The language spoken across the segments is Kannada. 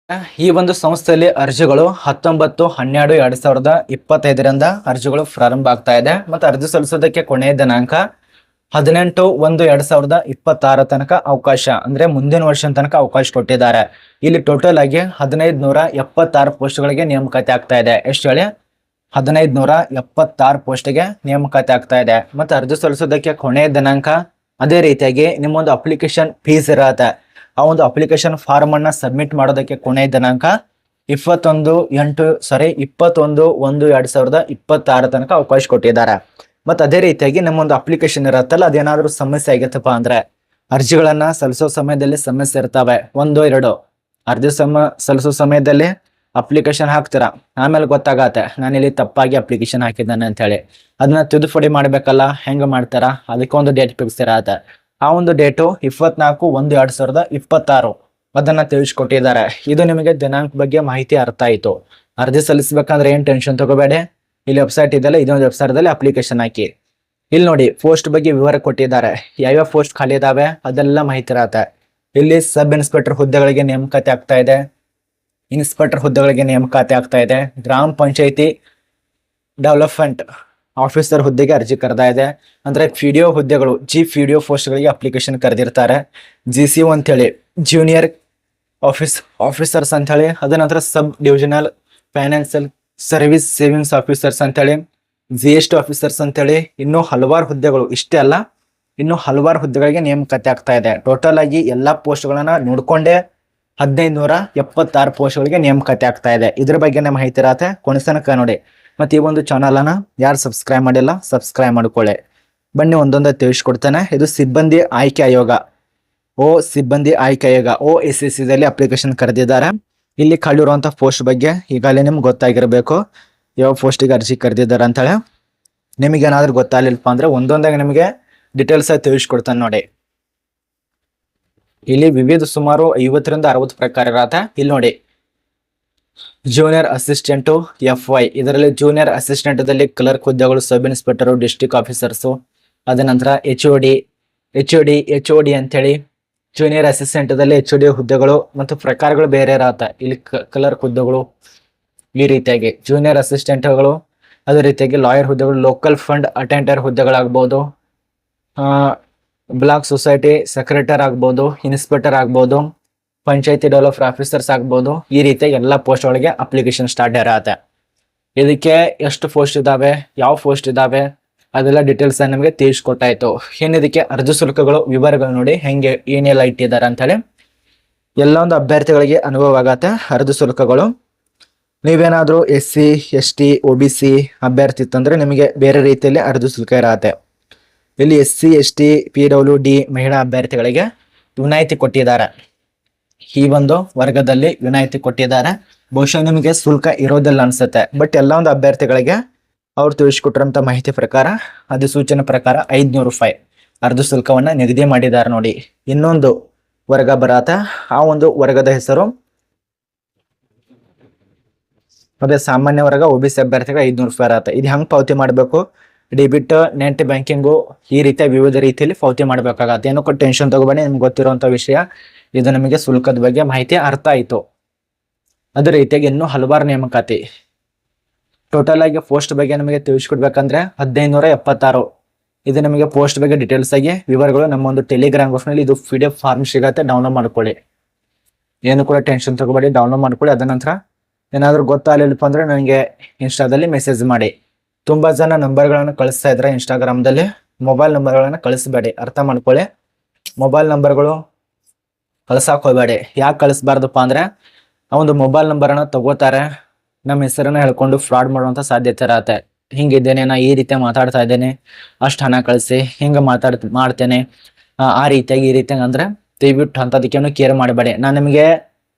ಈ ಒಂದು ಸಂಸ್ಥೆಯಲ್ಲಿ ಅರ್ಜಿಗಳು 19/12/2025ರಿಂದ ಅರ್ಜಿಗಳು ಪ್ರಾರಂಭ ಆಗ್ತಾ ಇದೆ ಮತ್ತು ಅರ್ಜಿ ಸಲ್ಲಿಸೋದಕ್ಕೆ ಕೊನೆಯ ದಿನಾಂಕ 18/1/2026 ತನಕ ಅವಕಾಶ ಅಂದ್ರೆ ಮುಂದಿನ ವರ್ಷ ತನಕ ಅವಕಾಶ ಕೊಟ್ಟಿದ್ದಾರೆ. ಇಲ್ಲಿ ಟೋಟಲ್ ಆಗಿ 1576 ಪೋಸ್ಟ್ಗಳಿಗೆ ನೇಮಕಾತಿ ಆಗ್ತಾ ಇದೆ. ಎಷ್ಟು ಹೇಳಿ? 1576 ಪೋಸ್ಟ್ಗೆ ನೇಮಕಾತಿ ಆಗ್ತಾ ಇದೆ. ಮತ್ತು ಅರ್ಜಿ ಸಲ್ಲಿಸೋದಕ್ಕೆ ಕೊನೆಯ ದಿನಾಂಕ, ಅದೇ ರೀತಿಯಾಗಿ ನಿಮ್ಮೊಂದು ಅಪ್ಲಿಕೇಶನ್ ಫೀಸ್ ಇರತ್ತೆ. ಆ ಒಂದು ಅಪ್ಲಿಕೇಶನ್ ಫಾರ್ಮ್ ಅನ್ನ ಸಬ್ಮಿಟ್ ಮಾಡೋದಕ್ಕೆ ಕೊನೆಯ ದಿನಾಂಕ 21/1/2026 ತನಕ ಅವಕಾಶ ಕೊಟ್ಟಿದ್ದಾರೆ. ಮತ್ತು ಅದೇ ರೀತಿಯಾಗಿ ನಮ್ಮೊಂದು ಅಪ್ಲಿಕೇಶನ್ ಇರತ್ತಲ್ಲ, ಅದೇನಾದ್ರೂ ಸಮಸ್ಯೆ ಆಗತ್ತಪ್ಪ ಅಂದ್ರೆ ಅರ್ಜಿಗಳನ್ನ ಸಲ್ಲಿಸೋ ಸಮಯದಲ್ಲಿ ಸಮಸ್ಯೆ ಇರ್ತವೆ. 1-2 ಅರ್ಜಿ ಸಲ್ಲಿಸೋ ಸಮಯದಲ್ಲಿ ಅಪ್ಲಿಕೇಶನ್ ಹಾಕ್ತೀರಾ, ಆಮೇಲೆ ಗೊತ್ತಾಗತ್ತೆ ನಾನಿಲ್ಲಿ ತಪ್ಪಾಗಿ ಅಪ್ಲಿಕೇಶನ್ ಹಾಕಿದ್ದಾನೆ ಅಂತ ಹೇಳಿ. ಅದನ್ನ ತಿದ್ದುಪಡಿ ಮಾಡ್ಬೇಕಲ್ಲ, ಹೆಂಗ ಮಾಡ್ತಾರ? ಅದಕ್ಕೊಂದು ಡೇಟ್ ಫಿಕ್ಸ್ ಇರತ್ತೆ. ಆ ಒಂದು ಡೇಟು 24/1/2026 ಅದನ್ನ ತಿಳಿಸ್ಕೊಟ್ಟಿದ್ದಾರೆ. ಇದು ನಿಮಗೆ ದಿನಾಂಕ ಬಗ್ಗೆ ಮಾಹಿತಿ ಅರ್ಥ ಆಯ್ತು. ಅರ್ಜಿ ಸಲ್ಲಿಸಬೇಕಂದ್ರೆ ಏನ್ ಟೆನ್ಷನ್ ತಗೋಬೇಡಿ. ಇಲ್ಲಿ ವೆಬ್ಸೈಟ್ ಇದೆಲ್ಲ, ಇದೊಂದು ವೆಬ್ಸೈಟ್ ಅಪ್ಲಿಕೇಶನ್ ಹಾಕಿ. ಇಲ್ಲಿ ನೋಡಿ, ಪೋಸ್ಟ್ ಬಗ್ಗೆ ವಿವರ ಕೊಟ್ಟಿದ್ದಾರೆ. ಯಾವ್ಯಾವ ಪೋಸ್ಟ್ ಖಾಲಿ ಇದಾವೆ ಅದೆಲ್ಲ ಮಾಹಿತಿ ಇರತ್ತೆ. ಇಲ್ಲಿ ಸಬ್ ಇನ್ಸ್ಪೆಕ್ಟರ್ ಹುದ್ದೆಗಳಿಗೆ ನೇಮಕಾತಿ ಆಗ್ತಾ ಇದೆ, ಇನ್ಸ್ಪೆಕ್ಟರ್ ಹುದ್ದೆಗಳಿಗೆ ನೇಮಕಾತಿ ಆಗ್ತಾ ಇದೆ, ಗ್ರಾಮ ಪಂಚಾಯತಿ ಡೆವಲಪ್ಮೆಂಟ್ ಆಫೀಸರ್ ಹುದ್ದೆಗೆ ಅರ್ಜಿ ಕರೆದಾ ಇದೆ. ಅಂದ್ರೆ ಪಿಡಿಒ ಹುದ್ದೆಗಳು, ಪಿಡಿಒ ಪೋಸ್ಟ್ಗಳಿಗೆ ಅಪ್ಲಿಕೇಶನ್ ಕರೆದಿರ್ತಾರೆ. GCO ಅಂತೇಳಿ ಜೂನಿಯರ್ ಆಫೀಸರ್ಸ್ ಅಂತ ಹೇಳಿ, ಅದ ನಂತರ ಸಬ್ divisional financial service savings officers ಅಂತೇಳಿ, GST ಆಫೀಸರ್ಸ್ ಅಂತೇಳಿ, ಇನ್ನೂ ಹಲವಾರು ಹುದ್ದೆಗಳು. ಇಷ್ಟೇ ಅಲ್ಲ, ಇನ್ನು ಹಲವಾರು ಹುದ್ದೆಗಳಿಗೆ ನೇಮಕಾತಿ ಆಗ್ತಾ ಇದೆ. ಟೋಟಲ್ ಆಗಿ ಎಲ್ಲಾ ಪೋಸ್ಟ್ಗಳನ್ನ ನೋಡ್ಕೊಂಡೇ 1576 ಪೋಸ್ಟ್ಗಳಿಗೆ ನೇಮಕಾತಿ ಆಗ್ತಾ ಇದೆ. ಇದ್ರ ಬಗ್ಗೆ ಮಾಹಿತಿ ಇರತ್ತೆ. ಕೊನೆತನಕ ನೋಡಿ. ಮತ್ತೆ ಈ ಒಂದು ಚಾನಲ್ ಅನ್ನ ಯಾರು ಸಬ್ಸ್ಕ್ರೈಬ್ ಮಾಡಿಲ್ಲ, ಸಬ್ಸ್ಕ್ರೈಬ್ ಮಾಡ್ಕೊಳ್ಳಿ. ಬನ್ನಿ ಒಂದೊಂದೇ ತಿಳಿಸ್ಕೊಡ್ತಾನೆ. ಇದು ಸಿಬ್ಬಂದಿ ಆಯ್ಕೆ ಆಯೋಗ, ಸಿಬ್ಬಂದಿ ಆಯ್ಕೆ ಆಯೋಗ OSSC ದಲ್ಲಿ ಅಪ್ಲಿಕೇಶನ್ ಕರೆದಿದ್ದಾರೆ. ಇಲ್ಲಿ ಖಾಲಿ ಇರುವಂತಹ ಪೋಸ್ಟ್ ಬಗ್ಗೆ ಈಗಾಗಲೇ ನಿಮ್ಗೆ ಗೊತ್ತಾಗಿರ್ಬೇಕು, ಯಾವ ಪೋಸ್ಟಿಗೆ ಅರ್ಜಿ ಕರೆದಿದ್ದಾರೆ ಅಂತ ಹೇಳಿ. ನಿಮಗೆ ಏನಾದ್ರೂ ಗೊತ್ತಾಗಲಿಲ್ಲಪ್ಪ ಅಂದ್ರೆ ಒಂದೊಂದಾಗಿ ನಿಮಗೆ ಡೀಟೇಲ್ಸ್ ಆಗಿ ತಿಳಿಸ್ಕೊಡ್ತಾನೆ ನೋಡಿ. ಇಲ್ಲಿ ವಿವಿಧ ಸುಮಾರು 50ರಿಂದ 60 ಪ್ರಕಾರ ಇರತ್ತೆ. ಇಲ್ಲಿ ನೋಡಿ, ಜೂನಿಯರ್ ಅಸಿಸ್ಟೆಂಟು FY, ಇದರಲ್ಲಿ ಜೂನಿಯರ್ ಅಸಿಸ್ಟೆಂಟ್ ದಲ್ಲಿ ಕ್ಲರ್ಕ್ ಹುದ್ದೆಗಳು, ಸಬ್ ಇನ್ಸ್ಪೆಕ್ಟರ್, ಡಿಸ್ಟ್ರಿಕ್ಟ್ ಆಫೀಸರ್ಸು, ಅದ ನಂತರ HOD ಅಂತೇಳಿ ಜೂನಿಯರ್ ಅಸಿಸ್ಟೆಂಟ್ ದಲ್ಲಿ HOD ಹುದ್ದೆಗಳು ಮತ್ತು ಪ್ರಕಾರಗಳು ಬೇರೆ ಇರತ್ತೆ. ಇಲ್ಲಿ ಕ್ಲರ್ಕ್ ಹುದ್ದೆಗಳು ಈ ರೀತಿಯಾಗಿ ಜೂನಿಯರ್ ಅಸಿಸ್ಟೆಂಟ್ಗಳು, ಅದೇ ರೀತಿಯಾಗಿ ಲಾಯರ್ ಹುದ್ದೆಗಳು, ಲೋಕಲ್ ಫಂಡ್ ಅಟೆಂಡರ್ ಹುದ್ದೆಗಳಾಗ್ಬೋದು, ಬ್ಲಾಕ್ ಸೊಸೈಟಿ ಸೆಕ್ರೆಟರಿ ಆಗ್ಬೋದು, ಇನ್ಸ್ಪೆಕ್ಟರ್ ಆಗ್ಬೋದು, ಪಂಚಾಯತಿ ಡೆವಲಪರ್ ಆಫೀಸರ್ಸ್ ಆಗ್ಬೋದು. ಈ ರೀತಿಯಾಗಿ ಎಲ್ಲ ಪೋಸ್ಟ್ ಒಳಗೆ ಅಪ್ಲಿಕೇಶನ್ ಸ್ಟಾರ್ಟ್ ಇರತ್ತೆ. ಇದಕ್ಕೆ ಎಷ್ಟು ಪೋಸ್ಟ್ ಇದಾವೆ, ಯಾವ ಪೋಸ್ಟ್ ಇದಾವೆ, ಅದೆಲ್ಲ ಡೀಟೇಲ್ಸ್ ನಮಗೆ ತಿಳಿಸ್ಕೊಟ್ಟಾಯ್ತು. ಇದಕ್ಕೆ ಅರ್ಜಿ ಶುಲ್ಕಗಳು ವಿವರಗಳು ನೋಡಿ ಹೆಂಗೆ ಏನೆಲ್ಲ ಇಟ್ಟಿದ್ದಾರೆ ಅಂತ ಹೇಳಿ. ಎಲ್ಲ ಒಂದು ಅಭ್ಯರ್ಥಿಗಳಿಗೆ ಅನುಭವ ಆಗತ್ತೆ ಅರ್ಜಿ ಶುಲ್ಕಗಳು. ನೀವೇನಾದ್ರೂ SC ST OBC ಅಭ್ಯರ್ಥಿ ಇತ್ತಂದ್ರೆ ನಿಮಗೆ ಬೇರೆ ರೀತಿಯಲ್ಲಿ ಅರ್ಜಿ ಶುಲ್ಕ ಇರತ್ತೆ. ಇಲ್ಲಿ SC ST PWD ಮಹಿಳಾ ಅಭ್ಯರ್ಥಿಗಳಿಗೆ ವಿನಾಯಿತಿ ಕೊಟ್ಟಿದ್ದಾರೆ. ಈ ಒಂದು ವರ್ಗದಲ್ಲಿ ವಿನಾಯಿತಿ ಕೊಟ್ಟಿದ್ದಾರೆ. ಬಹುಶಃ ನಿಮಗೆ ಶುಲ್ಕ ಇರೋದಿಲ್ಲ ಅನ್ಸುತ್ತೆ. ಬಟ್ ಎಲ್ಲ ಒಂದು ಅಭ್ಯರ್ಥಿಗಳಿಗೆ ಅವ್ರು ತಿಳಿಸ್ಕೊಟ್ಟಿರಂತ ಮಾಹಿತಿ ಪ್ರಕಾರ, ಅಧಿಸೂಚನೆ ಪ್ರಕಾರ 500 ರೂಪಾಯಿ ಅರ್ಜಿ ಶುಲ್ಕವನ್ನ ನಿಗದಿ ಮಾಡಿದ್ದಾರೆ ನೋಡಿ. ಇನ್ನೊಂದು ವರ್ಗ ಬರತ್ತೆ. ಆ ಒಂದು ವರ್ಗದ ಹೆಸರು ಅದೇ ಸಾಮಾನ್ಯ ವರ್ಗ OBC ಅಭ್ಯರ್ಥಿಗೆ 500 ರೂಪಾಯಿ ಇರತ್ತೆ. ಇದು ಹೆಂಗ್ ಪಾವತಿ ಮಾಡಬೇಕು? ಡೆಬಿಟ್, ನೆಟ್ ಬ್ಯಾಂಕಿಂಗು, ಈ ರೀತಿಯ ವಿವಿಧ ರೀತಿಯಲ್ಲಿ ಪಾವತಿ ಮಾಡ್ಬೇಕಾಗತ್ತೆ. ಏನಕ್ಕೂ ಟೆನ್ಷನ್ ತಗೋಬೇಡಿ, ನಿಮ್ಗೆ ಗೊತ್ತಿರುವಂತ ವಿಷಯ ಇದು. ನಮಗೆ ಶುಲ್ಕದ ಬಗ್ಗೆ ಮಾಹಿತಿ ಅರ್ಥ ಆಯ್ತು. ಅದೇ ರೀತಿಯಾಗಿ ಇನ್ನೂ ಹಲವಾರು ನೇಮಕಾತಿ. ಟೋಟಲ್ ಆಗಿ ಪೋಸ್ಟ್ ಬಗ್ಗೆ ನಮಗೆ ತಿಳಿಸ್ಕೊಡ್ಬೇಕಂದ್ರೆ 1576. ಇದು ನಮಗೆ ಪೋಸ್ಟ್ ಬಗ್ಗೆ ಡೀಟೇಲ್ಸ್ ಆಗಿ ವಿವರಗಳು ನಮ್ಮ ಒಂದು ಟೆಲಿಗ್ರಾಮ್ ಗ್ರೂಪ್ ನಲ್ಲಿ ಇದು PDF ಫಾರ್ಮ್ ಸಿಗತ್ತೆ, ಡೌನ್ಲೋಡ್ ಮಾಡ್ಕೊಳ್ಳಿ. ಏನು ಕೂಡ ಟೆನ್ಷನ್ ತಗೋಬೇಡಿ, ಡೌನ್ಲೋಡ್ ಮಾಡ್ಕೊಳ್ಳಿ. ಅದ ನಂತರ ಏನಾದ್ರೂ ಗೊತ್ತಾಗಲಿಲ್ಲಪ್ಪ ಅಂದ್ರೆ ನನಗೆ ಇನ್ಸ್ಟಾದಲ್ಲಿ ಮೆಸೇಜ್ ಮಾಡಿ. ತುಂಬಾ ಜನ ನಂಬರ್ಗಳನ್ನು ಕಳಿಸ್ತಾ ಇದ್ರೆ ಇನ್ಸ್ಟಾಗ್ರಾಮ್ದಲ್ಲಿ, ಮೊಬೈಲ್ ನಂಬರ್ಗಳನ್ನ ಕಳಿಸ್ಬೇಡಿ, ಅರ್ಥ ಮಾಡ್ಕೊಳ್ಳಿ. ಮೊಬೈಲ್ ನಂಬರ್ಗಳು ಕಳ್ಸಕ್ ಹೋಗ್ಬೇಡಿ. ಯಾಕೆ ಕಳಿಸ್ಬಾರ್ದಪ್ಪ ಅಂದ್ರೆ ಆ ಒಂದು ಮೊಬೈಲ್ ನಂಬರನ್ನ ತಗೋತಾರೆ, ನಮ್ಮ ಹೆಸರನ್ನ ಹೇಳ್ಕೊಂಡು ಫ್ರಾಡ್ ಮಾಡುವಂತ ಸಾಧ್ಯತೆ ಇರತ್ತೆ. ಹಿಂಗಿದ್ದೇನೆ, ನಾ ಈ ರೀತಿ ಮಾತಾಡ್ತಾ ಇದ್ದೇನೆ, ಅಷ್ಟು ಹಣ ಕಳಿಸಿ, ಹಿಂಗ ಮಾಡ್ತೇನೆ, ಆ ರೀತಿಯಾಗಿ ಈ ರೀತಿಯಾಗಿ ಅಂದ್ರೆ ದಯವಿಟ್ಟು ಅಂತದಕ್ಕೇನು ಕೇರ್ ಮಾಡಬೇಡಿ. ನಾನು ನಿಮಗೆ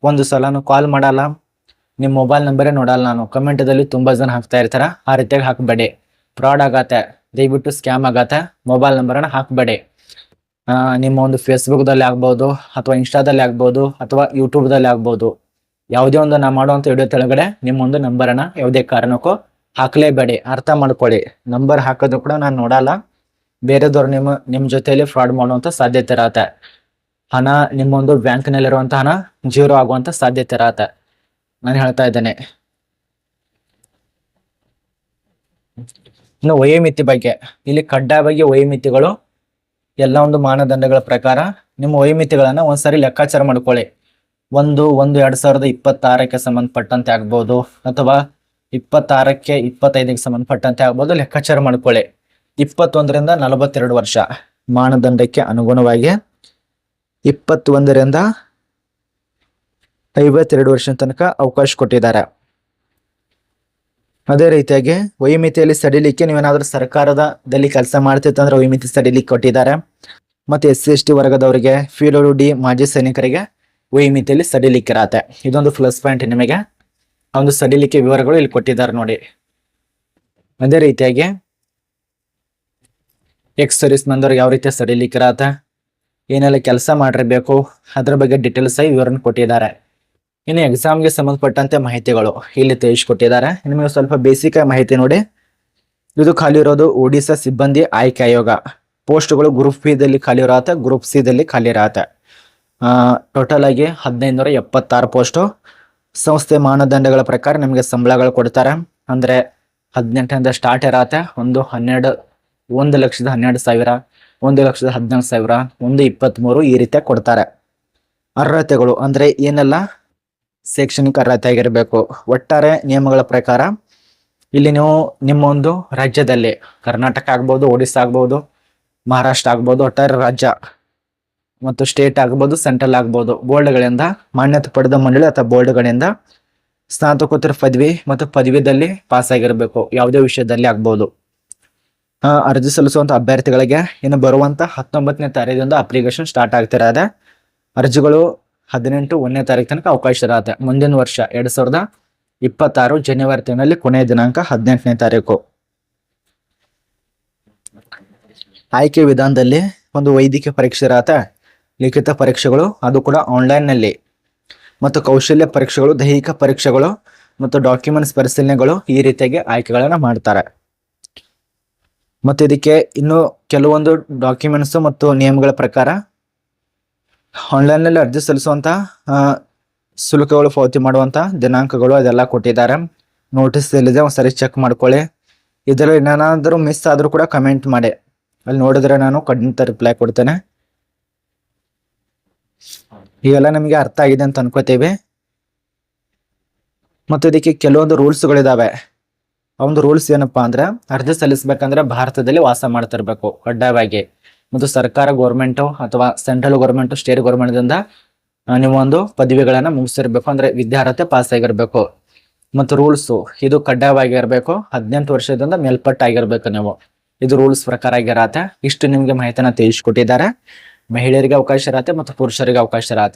ಒಂದು ಸಲನು ಕಾಲ್ ಮಾಡಲ್ಲ, ನಿಮ್ಮ ಮೊಬೈಲ್ ನಂಬರೇ ನೋಡಲ್ಲ ನಾನು. ಕಮೆಂಟದಲ್ಲಿ ತುಂಬಾ ಜನ ಹಾಕ್ತಾ ಇರ್ತಾರ, ಆ ರೀತಿಯಾಗಿ ಹಾಕಬೇಡಿ. ಫ್ರಾಡ್ ಆಗತ್ತೆ, ದಯವಿಟ್ಟು ಸ್ಕ್ಯಾಮ್ ಆಗತ್ತೆ. ಮೊಬೈಲ್ ನಂಬರನ್ನ ಹಾಕಬೇಡಿ. ನಿಮ್ಮ ಒಂದು ಫೇಸ್ಬುಕ್ದಲ್ಲಿ ಆಗ್ಬೋದು, ಅಥವಾ ಇನ್ಸ್ಟಾದಲ್ಲಿ ಆಗ್ಬೋದು, ಅಥವಾ ಯೂಟ್ಯೂಬ್ದಲ್ಲಿ ಆಗ್ಬೋದು. ಯಾವುದೇ ಒಂದು ನಾ ಮಾಡುವಂತ ವಿಡಿಯೋ ತೆಳಗಡೆ ನಿಮ್ಮ ಒಂದು ನಂಬರನ್ನ ಯಾವುದೇ ಕಾರಣಕ್ಕೂ ಹಾಕಲೇಬೇಡಿ, ಅರ್ಥ ಮಾಡ್ಕೊಳ್ಳಿ. ನಂಬರ್ ಹಾಕೋದು ಕೂಡ ನಾನು ನೋಡಲ್ಲ. ಬೇರೆದವ್ರು ನಿಮ್ಮ ಜೊತೆಯಲ್ಲಿ ಫ್ರಾಡ್ ಮಾಡುವಂತ ಸಾಧ್ಯತೆ ಇರತ್ತೆ. ಹಣ ನಿಮ್ಮೊಂದು ಬ್ಯಾಂಕ್ನಲ್ಲಿರುವಂತ ಹಣ ಜೀರೋ ಆಗುವಂತ ಸಾಧ್ಯತೆ ಇರತ್ತೆ. ನಾನು ಹೇಳ್ತಾ ಇದ್ದೇನೆ. ಇನ್ನು ವಯೋಮಿತಿ ಬಗ್ಗೆ, ಇಲ್ಲಿ ಕಡ್ಡಾಯವಾಗಿ ವಯೋಮಿತಿಗಳು ಎಲ್ಲ ಒಂದು ಮಾನದಂಡಗಳ ಪ್ರಕಾರ ನಿಮ್ಮ ವಯೋಮಿತಿಗಳನ್ನ ಒಂದ್ಸರಿ ಲೆಕ್ಕಾಚಾರ ಮಾಡ್ಕೊಳ್ಳಿ. 1/1/2026 ಸಂಬಂಧಪಟ್ಟಂತೆ ಆಗ್ಬೋದು, ಅಥವಾ 26ಕ್ಕೆ 25ಗೆ ಸಂಬಂಧಪಟ್ಟಂತೆ ಆಗ್ಬೋದು. ಲೆಕ್ಕಾಚಾರ ಮಾಡ್ಕೊಳ್ಳಿ. 21ರಿಂದ 42 ವರ್ಷ ಮಾನದಂಡಕ್ಕೆ ಅನುಗುಣವಾಗಿ 21ರಿಂದ 52 ವರ್ಷ ತನಕ ಅವಕಾಶ ಕೊಟ್ಟಿದ್ದಾರೆ. ಅದೇ ರೀತಿಯಾಗಿ ವಯೋಮಿತಿಯಲ್ಲಿ ಸಡಿಲಿಕ್ಕೆ ನೀವೇನಾದ್ರೂ ಸರ್ಕಾರದಲ್ಲಿ ಕೆಲಸ ಮಾಡ್ತಿತ್ತಂದ್ರೆ ವಯೋಮಿತಿ ಸಡಿಲಿಕ್ಕೆ ಕೊಟ್ಟಿದ್ದಾರೆ. ಮತ್ತೆ SC/ST ವರ್ಗದವರಿಗೆ, PWD ಮಾಜಿ ಸೈನಿಕರಿಗೆ ವಯೋಮಿತಿಯಲ್ಲಿ ಸಡಿಲಿಕ್ಕೆ ಇರತ್ತೆ. ಇದೊಂದು ಪ್ಲಸ್ ಪಾಯಿಂಟ್ ನಿಮಗೆ. ಆ ಒಂದು ಸಡಿಲಿಕೆ ವಿವರಗಳು ಇಲ್ಲಿ ಕೊಟ್ಟಿದ್ದಾರೆ ನೋಡಿ. ಅದೇ ರೀತಿಯಾಗಿ ಎಕ್ಸ್ ಸರ್ವಿಸ್ ಮೆಂದವ್ರಿಗೆ ಯಾವ ರೀತಿ ಸಡಿಲಿಕ್ಕೆ ಇರತ್ತೆ, ಏನೆಲ್ಲ ಕೆಲಸ ಮಾಡಿರಬೇಕು, ಅದ್ರ ಬಗ್ಗೆ ಡೀಟೇಲ್ಸ್ ಆಗಿ ವಿವರಣೆ ಕೊಟ್ಟಿದ್ದಾರೆ. ಇನ್ನು ಎಕ್ಸಾಮ್ಗೆ ಸಂಬಂಧಪಟ್ಟಂತೆ ಮಾಹಿತಿಗಳು ಇಲ್ಲಿ ತಿಳಿಸ್ಕೊಟ್ಟಿದ್ದಾರೆ. ನಿಮಗೆ ಸ್ವಲ್ಪ ಬೇಸಿಕ್ ಮಾಹಿತಿ ನೋಡಿ. ಇದು ಖಾಲಿ ಇರೋದು ಒಡಿಶಾ ಸಿಬ್ಬಂದಿ ಆಯ್ಕೆ ಆಯೋಗ. ಪೋಸ್ಟ್ಗಳು ಗ್ರೂಪ್ ಬಿ ದಲ್ಲಿ ಖಾಲಿ ಇರತ್ತೆ, ಗ್ರೂಪ್ ಸಿ ದಲ್ಲಿ ಖಾಲಿ ಇರತ್ತೆ. ಟೋಟಲ್ ಆಗಿ 1576 ಪೋಸ್ಟು. ಸಂಸ್ಥೆ ಮಾನದಂಡಗಳ ಪ್ರಕಾರ ನಿಮಗೆ ಸಂಬಳಗಳು ಕೊಡ್ತಾರೆ. ಅಂದ್ರೆ 18ರಿಂದ ಸ್ಟಾರ್ಟ್ ಇರತ್ತೆ. 1,12,000, 1,14,000, 1,23 ಈ ರೀತಿಯಾಗಿ ಕೊಡ್ತಾರೆ. ಅರ್ಹತೆಗಳು ಅಂದ್ರೆ ಏನೆಲ್ಲ ಶೈಕ್ಷಣಿಕ ಅರ್ಹತೆ ಆಗಿರಬೇಕು. ಒಟ್ಟಾರೆ ನಿಯಮಗಳ ಪ್ರಕಾರ ಇಲ್ಲಿ ನೀವು ನಿಮ್ಮ ಒಂದು ರಾಜ್ಯದಲ್ಲಿ ಕರ್ನಾಟಕ ಆಗ್ಬೋದು, ಒಡಿಶಾ ಆಗ್ಬೋದು, ಮಹಾರಾಷ್ಟ್ರ ಆಗ್ಬೋದು, ಒಟ್ಟಾರೆ ರಾಜ್ಯ ಮತ್ತು ಸ್ಟೇಟ್ ಆಗ್ಬೋದು, ಸೆಂಟ್ರಲ್ ಆಗ್ಬೋದು, ಬೋರ್ಡ್ಗಳಿಂದ ಮಾನ್ಯತೆ ಪಡೆದ ಮಂಡಳಿ ಅಥವಾ ಬೋರ್ಡ್ಗಳಿಂದ ಸ್ನಾತಕೋತ್ತರ ಪದವಿ ಮತ್ತು ಪದವಿದಲ್ಲಿ ಪಾಸ್ ಆಗಿರಬೇಕು. ಯಾವುದೇ ವಿಷಯದಲ್ಲಿ ಆಗ್ಬೋದು. ಅರ್ಜಿ ಸಲ್ಲಿಸುವಂತ ಅಭ್ಯರ್ಥಿಗಳಿಗೆ ಇನ್ನು ಬರುವಂತ 19ನೇ ತಾರೀಕಿನಿಂದ ಅಪ್ಲಿಕೇಶನ್ ಸ್ಟಾರ್ಟ್ ಆಗ್ತಿರತ್ತೆ. ಅರ್ಜಿಗಳು 18ನೇ ತಾರೀಕು ತನಕ ಅವಕಾಶ ಇರತ್ತೆ. ಮುಂದಿನ ವರ್ಷ 2026 ಜನವರಿ ತಿಂಗಳಲ್ಲಿ ಕೊನೆಯ ದಿನಾಂಕ 18ನೇ ತಾರೀಕು. ಆಯ್ಕೆ ವಿಧಾನದಲ್ಲಿ ಒಂದು ವೈದ್ಯಕೀಯ ಪರೀಕ್ಷೆ ಇರತ್ತೆ, ಲಿಖಿತ ಪರೀಕ್ಷೆಗಳು ಅದು ಕೂಡ ಆನ್ಲೈನ್ ನಲ್ಲಿ, ಮತ್ತು ಕೌಶಲ್ಯ ಪರೀಕ್ಷೆಗಳು, ದೈಹಿಕ ಪರೀಕ್ಷೆಗಳು ಮತ್ತು ಡಾಕ್ಯುಮೆಂಟ್ಸ್ ಪರಿಶೀಲನೆಗಳು ಈ ರೀತಿಯಾಗಿ ಆಯ್ಕೆಗಳನ್ನ ಮಾಡ್ತಾರೆ. ಮತ್ತು ಇದಕ್ಕೆ ಇನ್ನು ಕೆಲವೊಂದು ಡಾಕ್ಯುಮೆಂಟ್ಸ್ ಮತ್ತು ನಿಯಮಗಳ ಪ್ರಕಾರ ಆನ್ಲೈನ್ ನಲ್ಲಿ ಅರ್ಜಿ ಸಲ್ಲಿಸುವಂತ ಶುಲ್ಕಗಳು, ಪಾವತಿ ಮಾಡುವಂತ ದಿನಾಂಕಗಳು ಅದೆಲ್ಲ ಕೊಟ್ಟಿದ್ದಾರೆ. ನೋಟಿಸ್ ಎಲ್ಲಿದೆ ಒಂದ್ಸರಿ ಚೆಕ್ ಮಾಡ್ಕೊಳ್ಳಿ. ಇದರಲ್ಲಿ ಏನಾದರೂ ಮಿಸ್ ಆದ್ರೂ ಕೂಡ ಕಮೆಂಟ್ ಮಾಡಿ, ಅಲ್ಲಿ ನೋಡಿದ್ರೆ ನಾನು ಖಂಡಿತ ರಿಪ್ಲೈ ಕೊಡ್ತೇನೆ. ಇವೆಲ್ಲ ನಮಗೆ ಅರ್ಥ ಆಗಿದೆ ಅಂತ ಅನ್ಕೋತೇವೆ. ಮತ್ತು ಇದಕ್ಕೆ ಕೆಲವೊಂದು ರೂಲ್ಸ್ಗಳಿದಾವೆ. ಆ ಒಂದು ರೂಲ್ಸ್ ಏನಪ್ಪಾ ಅಂದ್ರೆ, ಅರ್ಜಿ ಸಲ್ಲಿಸಬೇಕಂದ್ರೆ ಭಾರತದಲ್ಲಿ ವಾಸ ಮಾಡ್ತಿರ್ಬೇಕು ಕಡ್ಡಾಯವಾಗಿ, ಮತ್ತು ಸರ್ಕಾರ ಗೌರ್ಮೆಂಟು ಅಥವಾ ಸೆಂಟ್ರಲ್ ಗೌರ್ಮೆಂಟ್, ಸ್ಟೇಟ್ ಗೌರ್ಮೆಂಟ್ ದಿಂದ ನೀವು ಒಂದು ಪದವಿಗಳನ್ನ ಮುಗಿಸಿರ್ಬೇಕು, ಅಂದ್ರೆ ವಿದ್ಯಾರ್ಹತೆ ಪಾಸ್ ಆಗಿರ್ಬೇಕು. ಮತ್ತು ರೂಲ್ಸ್ ಇದು ಕಡ್ಡಾಯವಾಗಿರ್ಬೇಕು, 18 ವರ್ಷದಿಂದ ಮೇಲ್ಪಟ್ಟಾಗಿರ್ಬೇಕು ನೀವು. ಇದು ರೂಲ್ಸ್ ಪ್ರಕಾರ ಆಗಿರತ್ತೆ. ಇಷ್ಟು ನಿಮ್ಗೆ ಮಾಹಿತಿನ ತಿಳಿಸ್ಕೊಟ್ಟಿದ್ದಾರೆ. ಮಹಿಳೆಯರಿಗೆ ಅವಕಾಶ ಇರತ್ತೆ ಮತ್ತು ಪುರುಷರಿಗೆ ಅವಕಾಶ ಇರತ್ತೆ.